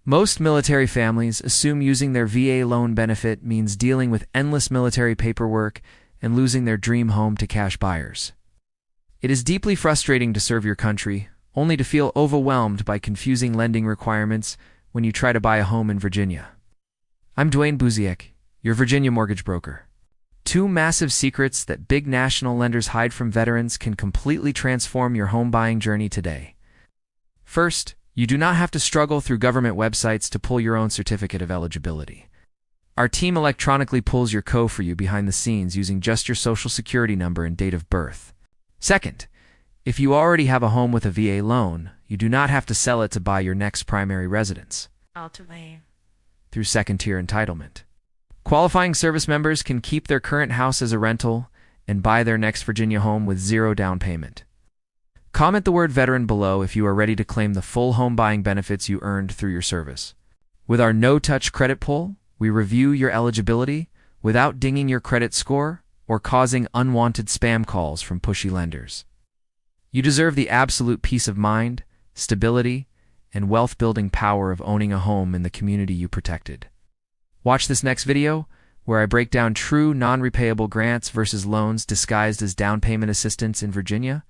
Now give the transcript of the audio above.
Most military families assume using their VA loan benefit means dealing with endless military paperwork and losing their dream home to cash buyers. It is deeply frustrating to serve your country, only to feel overwhelmed by confusing lending requirements when you try to buy a home in Virginia. I'm Dwayne Buziek, your Virginia mortgage broker. Two massive secrets that big national lenders hide from veterans can completely transform your home buying journey today. First, you do not have to struggle through government websites to pull your own certificate of eligibility. Our team electronically pulls your CO for you behind the scenes using just your social security number and date of birth. Second, if you already have a home with a VA loan, you do not have to sell it to buy your next primary residence. Through second-tier entitlement. Qualifying service members can keep their current house as a rental and buy their next Virginia home with zero down payment. Comment the word veteran below if you are ready to claim the full home buying benefits you earned through your service. With our NoTouch credit pull, we review your eligibility without dinging your credit score or causing unwanted spam calls from pushy lenders. You deserve the absolute peace of mind, stability, and wealth-building power of owning a home in the community you protected. Watch this next video, where I break down true non-repayable grants versus loans disguised as down payment assistance in Virginia,